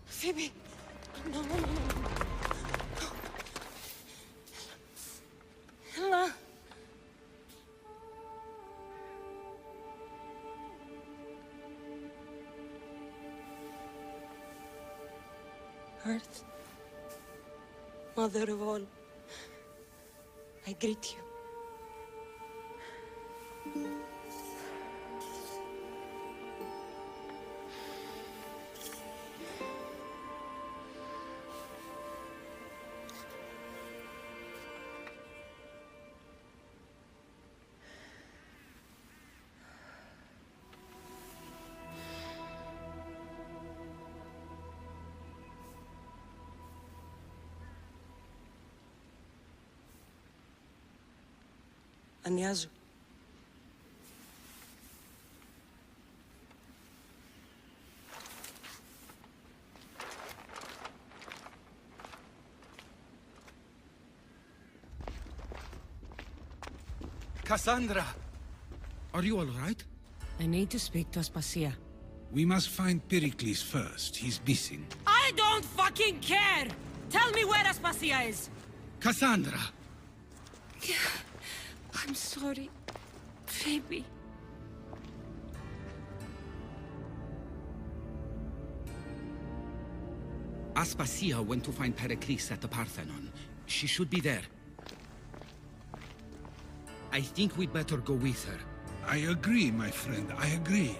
Phoebe! No, no, no, no, no. Ella! Earth, Mother of all, I greet you. Ανιάζω. Cassandra! Are you all right? I need to speak to Aspasia. We must find Pericles first. He's missing. I don't fucking care! Tell me where Aspasia is! Cassandra! I'm sorry, Phoebe. Aspasia went to find Pericles at the Parthenon. She should be there. I think we'd better go with her. I agree, my friend. I agree.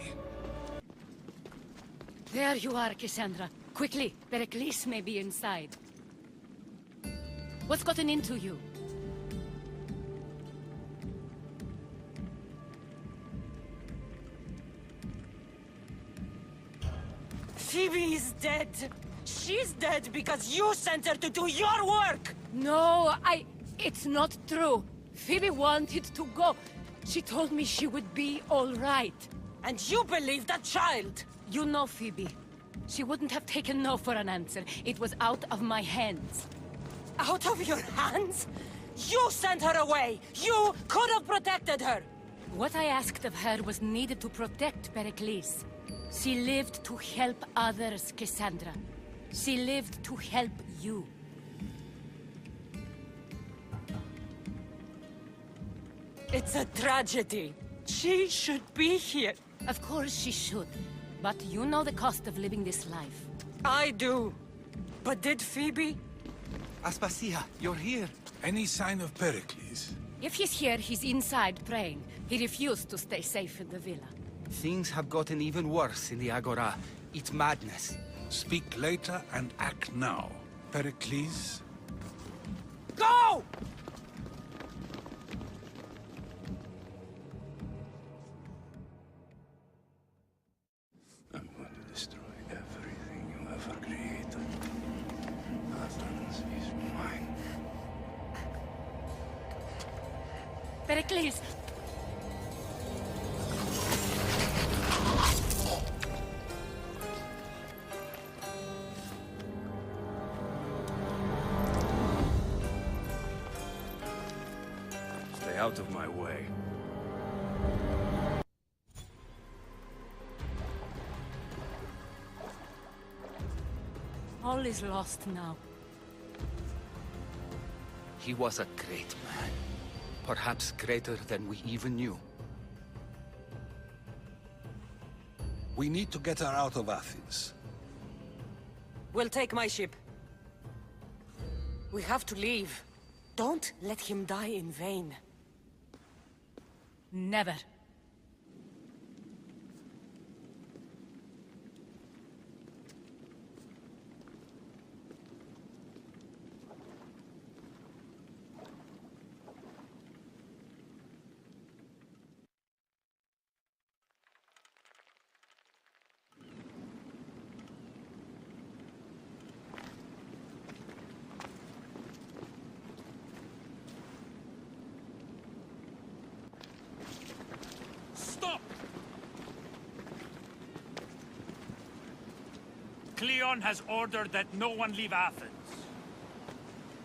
There you are, Cassandra. Quickly, Pericles may be inside. What's gotten into you? Phoebe is dead. She's dead because you sent her to do your work! No, it's not true. Phoebe wanted to go. She told me she would be all right. And you believe that child! You know Phoebe. She wouldn't have taken no for an answer. It was out of my hands. Out of your hands? You sent her away! You could have protected her! What I asked of her was needed to protect Pericles. She lived to help others, Cassandra. She lived to help you. It's a tragedy. She should be here. Of course she should. But you know the cost of living this life. I do. But did Phoebe? Aspasia, you're here. Any sign of Pericles? If he's here, he's inside praying. He refused to stay safe in the villa. Things have gotten even worse in the Agora. It's madness. Speak later and act now. Pericles? Go! I'm going to destroy everything you ever created. Athens is mine. Pericles! Stay out of my way. All is lost now. He was a great man. Perhaps greater than we even knew. We need to get her out of Athens. We'll take my ship. We have to leave. Don't let him die in vain. Never. Stop! Cleon has ordered that no one leave Athens.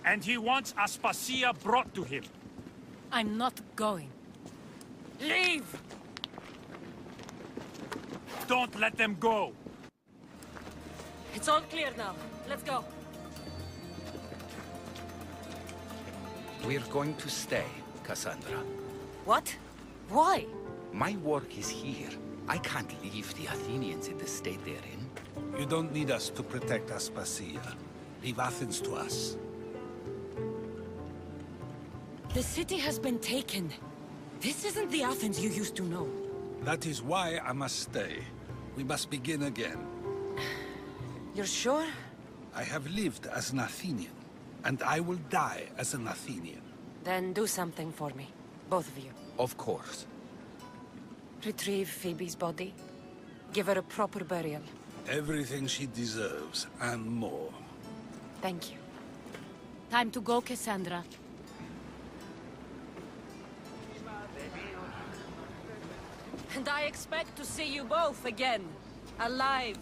And he wants Aspasia brought to him. I'm not going. Leave! Don't let them go! It's all clear now. Let's go. We're going to stay, Cassandra. What? Why? My work is here. I can't leave the Athenians in the state they're in. You don't need us to protect Aspasia. Leave Athens to us. The city has been taken. This isn't the Athens you used to know. That is why I must stay. We must begin again. You're sure? I have lived as an Athenian, and I will die as an Athenian. Then do something for me. Both of you. Of course. Retrieve Phoebe's body. Give her a proper burial. Everything she deserves, and more. Thank you. Time to go, Cassandra. And I expect to see you both again. Alive.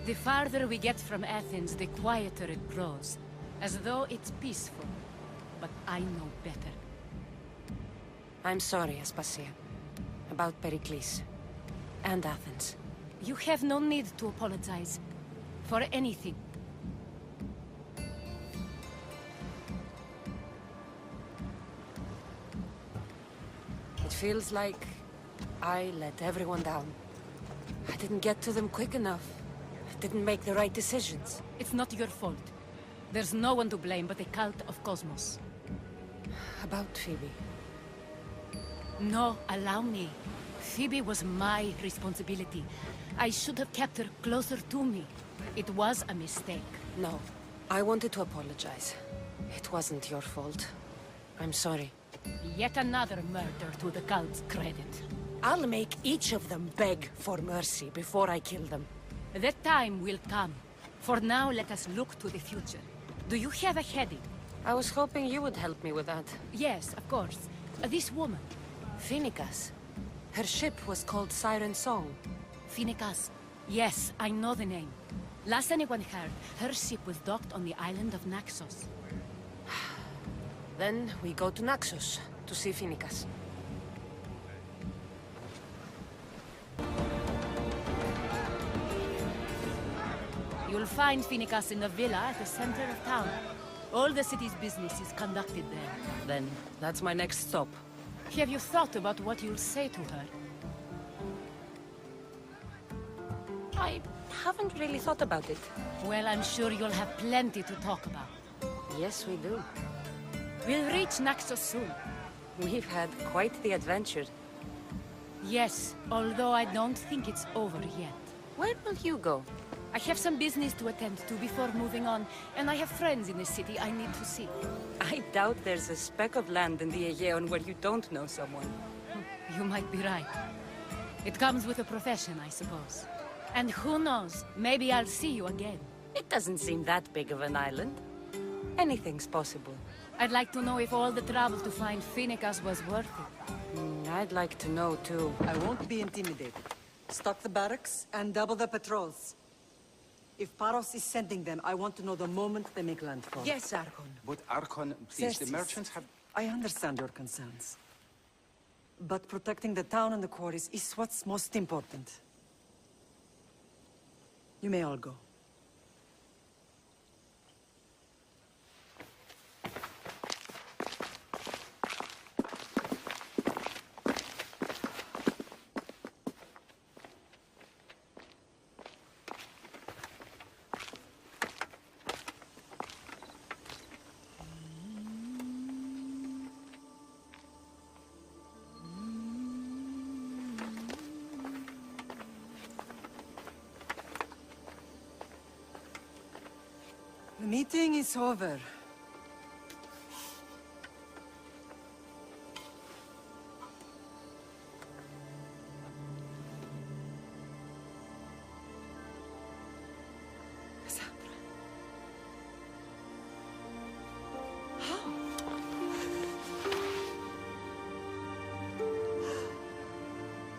The farther we get from Athens, the quieter it grows. As though it's peaceful. But I know better. I'm sorry, Aspasia. About Pericles. And Athens. You have no need to apologize. For anything. It feels like I let everyone down. I didn't get to them quick enough. I didn't make the right decisions. It's not your fault. There's no one to blame but the cult of Cosmos. About Phoebe. No, allow me. Phoebe was my responsibility. I should have kept her closer to me. It was a mistake. No. I wanted to apologize. It wasn't your fault. I'm sorry. Yet another murder to the cult's credit. I'll make each of them beg for mercy before I kill them. That time will come. For now, let us look to the future. Do you have a heading? I was hoping you would help me with that. Yes, of course. This woman. Phoenicas. Her ship was called Siren Song. Phoenicas. Yes, I know the name. Last anyone heard, her ship was docked on the island of Naxos. Then we go to Naxos to see Phoenicas. You'll find Phoenicas in the villa at the center of town. All the city's business is conducted there. Then that's my next stop. Have you thought about what you'll say to her? I haven't really thought about it. Well, I'm sure you'll have plenty to talk about. Yes, we do. We'll reach Naxos soon. We've had quite the adventure. Yes, although I don't think it's over yet. Where will you go? I have some business to attend to before moving on, and I have friends in the city I need to see. I doubt there's a speck of land in the Aegean where you don't know someone. You might be right. It comes with a profession, I suppose. And who knows, maybe I'll see you again. It doesn't seem that big of an island. Anything's possible. I'd like to know if all the travel to find Phoenicas was worth it. I'd like to know, too. I won't be intimidated. Stock the barracks and double the patrols. If Paros is sending them, I want to know the moment they make landfall. Yes, Archon. But Archon, please, the Xerxes, merchants have... I understand your concerns. But protecting the town and the quarries is what's most important. You may all go. The meeting is over. Cassandra.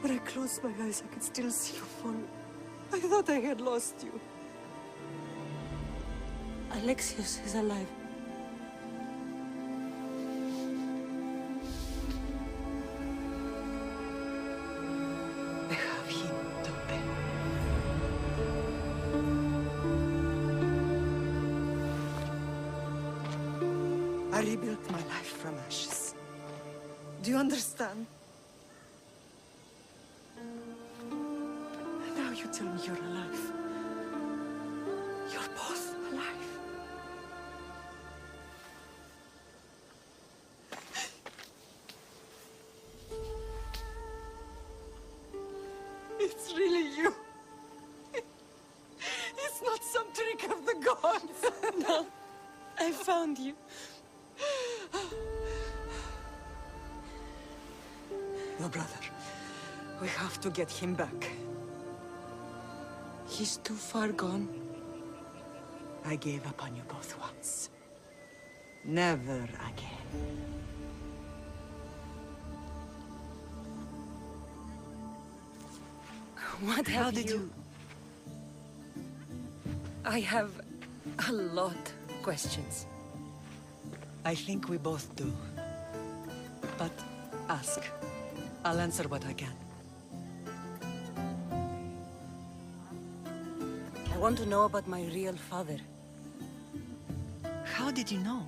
When I close my eyes, I can still see you fall. I thought I had lost you. Alexios is alive. I have him, Tope. I rebuilt my life from ashes. Do you understand? Now you tell me you're alive. You're both alive. It's really you. It's not some trick of the gods. No, I found you. Your brother. We have to get him back. He's too far gone. I gave up on you both once. Never again. What How have did you... I have a lot of questions. I think we both do. But ask. I'll answer what I can. I want to know about my real father. How did you know?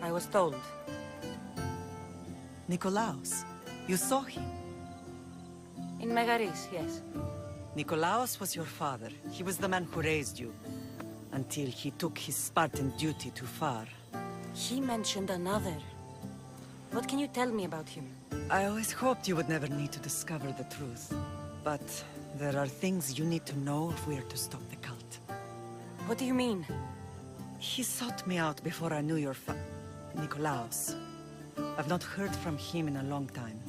I was told. Nikolaos. You saw him. In Megaris, yes. Nikolaos was your father. He was the man who raised you. Until he took his Spartan duty too far. He mentioned another. What can you tell me about him? I always hoped you would never need to discover the truth. But there are things you need to know if we are to stop the cult. What do you mean? He sought me out before I knew your Nikolaos. I've not heard from him in a long time.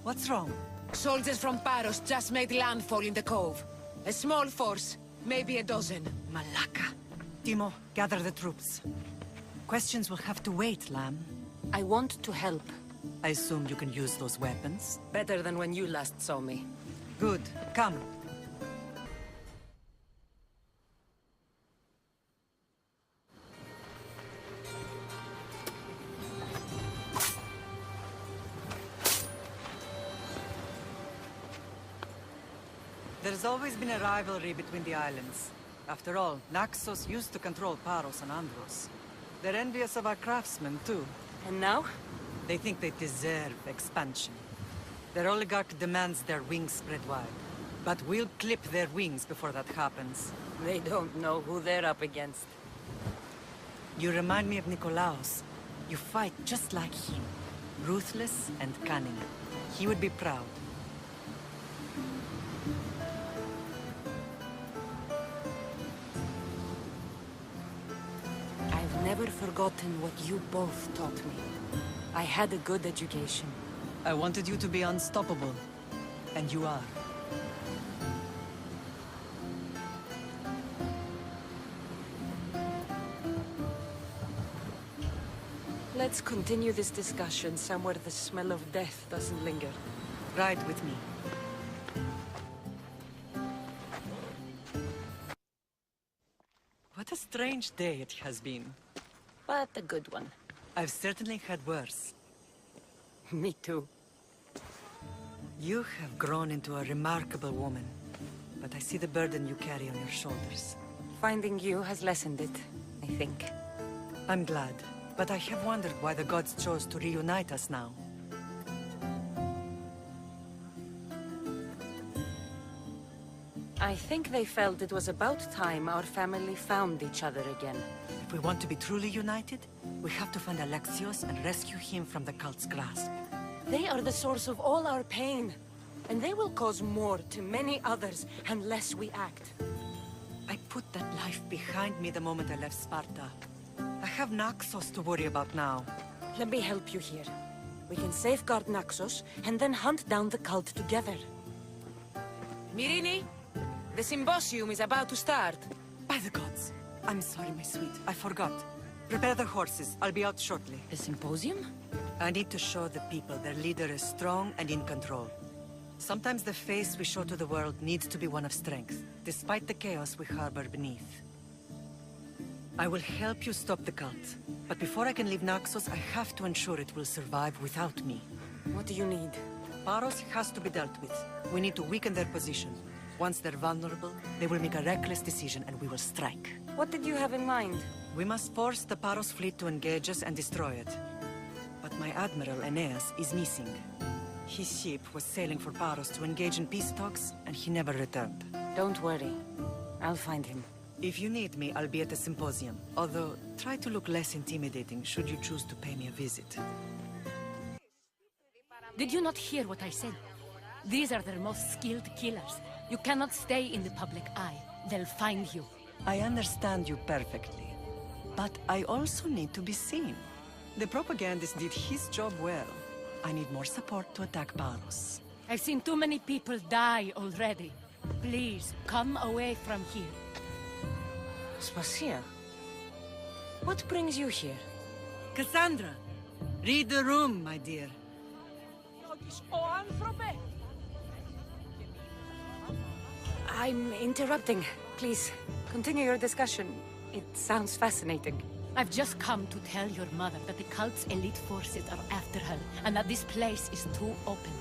What's wrong? Soldiers from Paros just made landfall in the cove. A small force, maybe a dozen. Malaka. Timo, gather the troops. Questions will have to wait, Lamb. I want to help. I assume you can use those weapons? Better than when you last saw me. Good. Come. There's always been a rivalry between the islands. After all, Naxos used to control Paros and Andros. They're envious of our craftsmen, too. And now? They think they deserve expansion. Their oligarch demands their wings spread wide. But we'll clip their wings before that happens. They don't know who they're up against. You remind me of Nikolaos. You fight just like him. Ruthless and cunning. He would be proud. I've never forgotten what you both taught me. I had a good education. I wanted you to be unstoppable. And you are. Let's continue this discussion somewhere the smell of death doesn't linger. Ride with me. What a strange day it has been. But a good one. I've certainly had worse. Me too. You have grown into a remarkable woman. But I see the burden you carry on your shoulders. Finding you has lessened it, I think. I'm glad. But I have wondered why the gods chose to reunite us now. I think they felt it was about time our family found each other again. If we want to be truly united, we have to find Alexios and rescue him from the cult's grasp. They are the source of all our pain. And they will cause more to many others unless we act. I put that life behind me the moment I left Sparta. I have Naxos to worry about now. Let me help you here. We can safeguard Naxos and then hunt down the cult together. Myrrine, the symposium is about to start. By the gods. I'm sorry, my sweet. I forgot. Prepare the horses. I'll be out shortly. The symposium? I need to show the people their leader is strong and in control. Sometimes the face we show to the world needs to be one of strength, despite the chaos we harbor beneath. I will help you stop the cult, but before I can leave Naxos, I have to ensure it will survive without me. What do you need? Paros has to be dealt with. We need to weaken their position. Once they're vulnerable, they will make a reckless decision and we will strike. What did you have in mind? We must force the Paros fleet to engage us and destroy it. But my admiral, Aeneas, is missing. His ship was sailing for Paros to engage in peace talks, and he never returned. Don't worry. I'll find him. If you need me, I'll be at the symposium. Although, try to look less intimidating should you choose to pay me a visit. Did you not hear what I said? These are their most skilled killers. You cannot stay in the public eye. They'll find you. I understand you perfectly. But I also need to be seen. The propagandist did his job well. I need more support to attack Paros. I've seen too many people die already. Please, come away from here. Spacia? What brings you here? Cassandra! Read the room, my dear. I'm interrupting. Please, continue your discussion. It sounds fascinating. I've just come to tell your mother that the cult's elite forces are after her, and that this place is too open.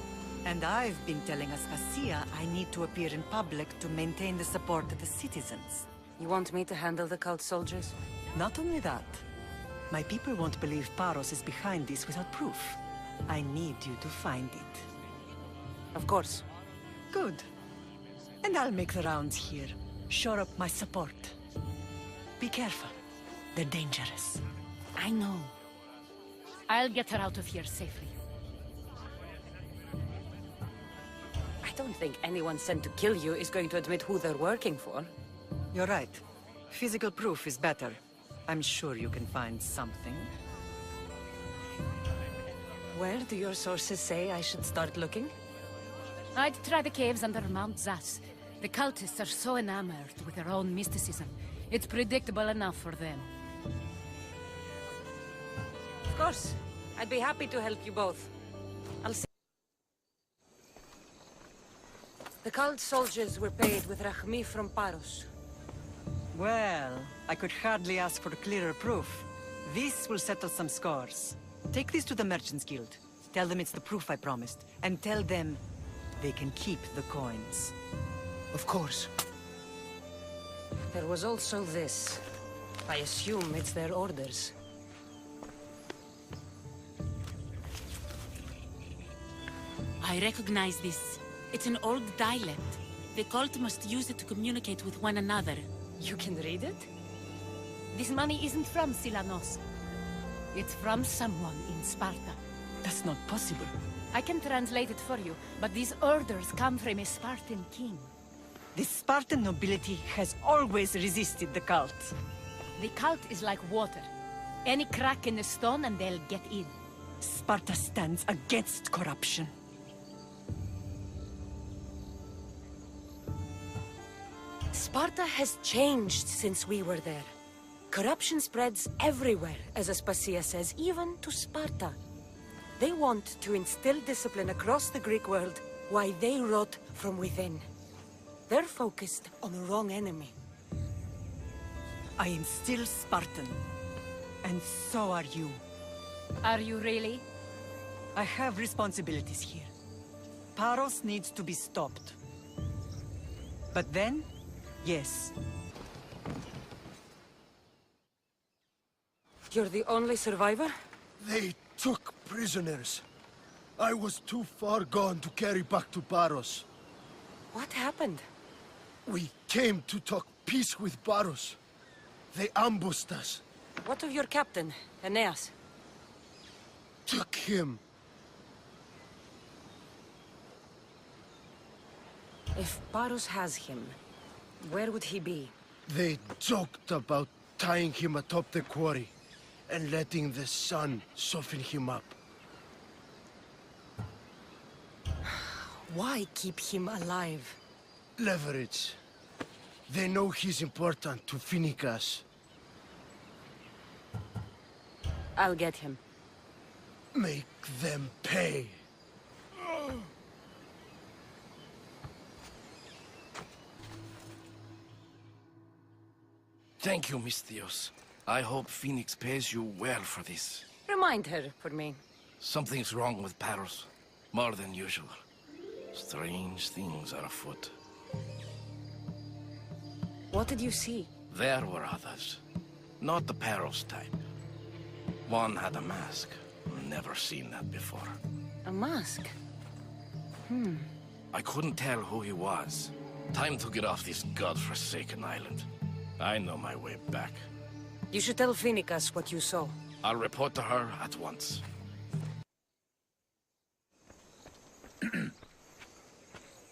And I've been telling Aspasia I need to appear in public to maintain the support of the citizens. You want me to handle the cult soldiers? Not only that, my people won't believe Paros is behind this without proof. I need you to find it. Of course. Good. And I'll make the rounds here. Shore up my support. Be careful. They're dangerous. I know. I'll get her out of here safely. I don't think anyone sent to kill you is going to admit who they're working for. You're right. Physical proof is better. I'm sure you can find something. Where do your sources say I should start looking? I'd try the caves under Mount Zas. The cultists are so enamored with their own mysticism. It's predictable enough for them. Of course. I'd be happy to help you both. I'll see. The cult soldiers were paid with Rachmi from Paros. Well, I could hardly ask for clearer proof. This will settle some scores. Take this to the Merchants Guild. Tell them it's the proof I promised. And tell them they can keep the coins. Of course. There was also this. I assume it's their orders. I recognize this. It's an old dialect. The cult must use it to communicate with one another. You can read it? This money isn't from Silanos. It's from someone in Sparta. That's not possible. I can translate it for you, but these orders come from a Spartan king. The Spartan nobility has always resisted the cult. The cult is like water. Any crack in the stone and they'll get in. Sparta stands against corruption. Sparta has changed since we were there. Corruption spreads everywhere, as Aspasia says, even to Sparta. They want to instill discipline across the Greek world, while they rot from within. They're focused on the wrong enemy. I am still Spartan. And so are you. Are you really? I have responsibilities here. Paros needs to be stopped. But then, yes. You're the only survivor? They took prisoners. I was too far gone to carry back to Paros. What happened? We came to talk peace with Paros. They ambushed us. What of your captain, Aeneas? Took him. If Paros has him, where would he be? They joked about tying him atop the quarry and letting the sun soften him up. Why keep him alive? Leverage. They know he's important to Finicas. I'll get him. Make them pay. Thank you, Miss Theos. I hope Phoenix pays you well for this. Remind her for me. Something's wrong with Paros. More than usual. Strange things are afoot. What did you see? There were others. Not the Paros type. One had a mask. Never seen that before. A mask? I couldn't tell who he was. Time to get off this godforsaken island. I know my way back. You should tell Phoenix what you saw. I'll report to her at once.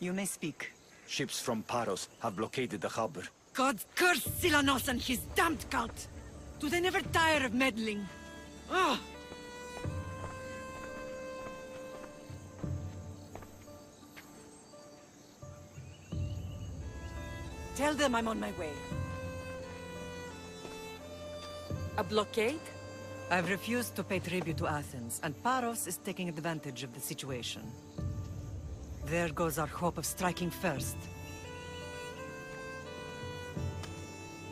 You may speak. Ships from Paros have blockaded the harbor. God curse Silanos and his damned cult! Do they never tire of meddling? Ah! Tell them I'm on my way. A blockade? I've refused to pay tribute to Athens, and Paros is taking advantage of the situation. There goes our hope of striking first.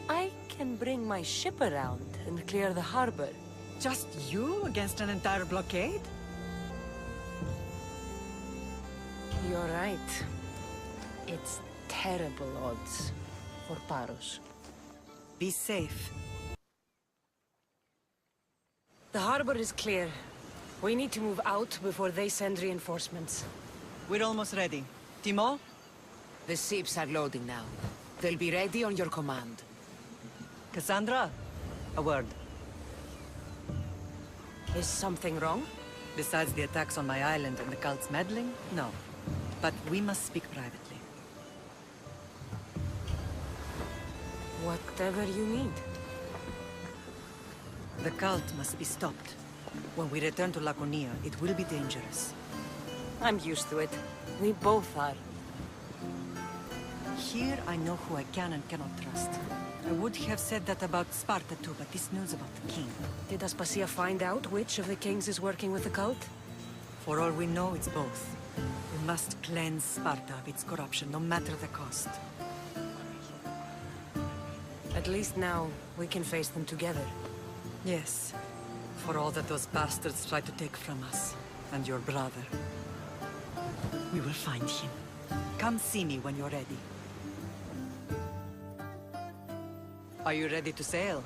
I can bring my ship around and clear the harbor. Just you against an entire blockade? You're right. It's terrible odds for Paros. Be safe. The harbor is clear. We need to move out before they send reinforcements. We're almost ready. Timo? The ships are loading now. They'll be ready on your command. Cassandra? A word. Is something wrong? Besides the attacks on my island and the cult's meddling? No. But we must speak privately. Whatever you need. The cult must be stopped. When we return to Laconia, it will be dangerous. I'm used to it. We both are. Here I know who I can and cannot trust. I would have said that about Sparta too, but this news about the king. Did Aspasia find out which of the kings is working with the cult? For all we know, it's both. We must cleanse Sparta of its corruption, no matter the cost. At least now, we can face them together. Yes. For all that those bastards tried to take from us, and your brother. We will find him. Come see me when you're ready. Are you ready to sail?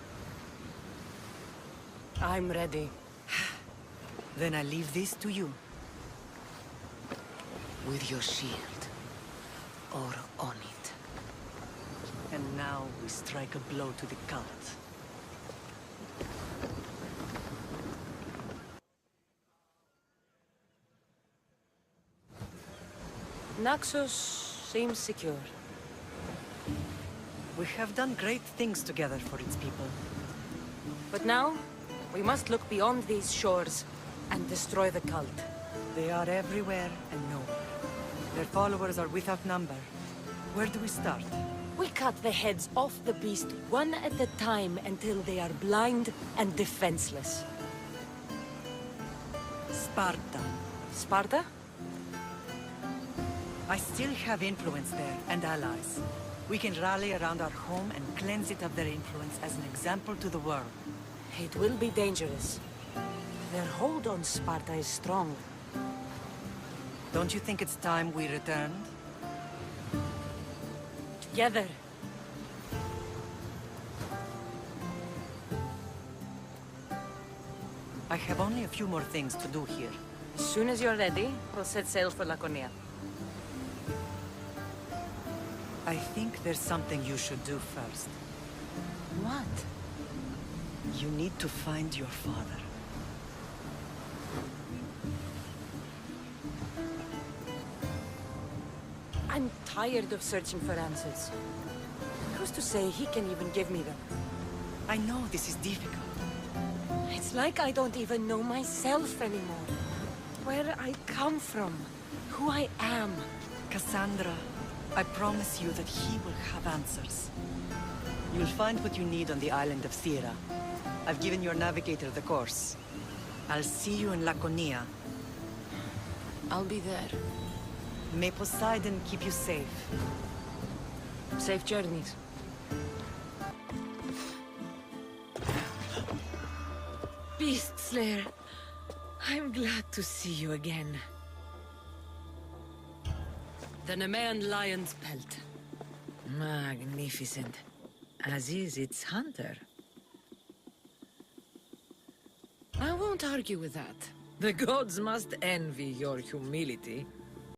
I'm ready. Then I leave this to you. With your shield. Or on it. And now we strike a blow to the cult. Naxos seems secure. We have done great things together for its people. But now, we must look beyond these shores and destroy the cult. They are everywhere and nowhere. Their followers are without number. Where do we start? We cut the heads off the beast one at a time until they are blind and defenseless. Sparta. Sparta? I still have influence there, and allies. We can rally around our home and cleanse it of their influence as an example to the world. It will be dangerous. Their hold on Sparta is strong. Don't you think it's time we returned? Together. I have only a few more things to do here. As soon as you're ready, we'll set sail for Laconia. I think there's something you should do first. What? You need to find your father. I'm tired of searching for answers. Who's to say he can even give me them? I know this is difficult. It's like I don't even know myself anymore. Where I come from. Who I am. Cassandra, I promise you that he will have answers. You'll find what you need on the island of Thera. I've given your navigator the course. I'll see you in Laconia. I'll be there. May Poseidon keep you safe. Safe journeys. Beast Slayer. I'm glad to see you again. The Nemean lion's pelt. Magnificent. As is its hunter. I won't argue with that. The gods must envy your humility.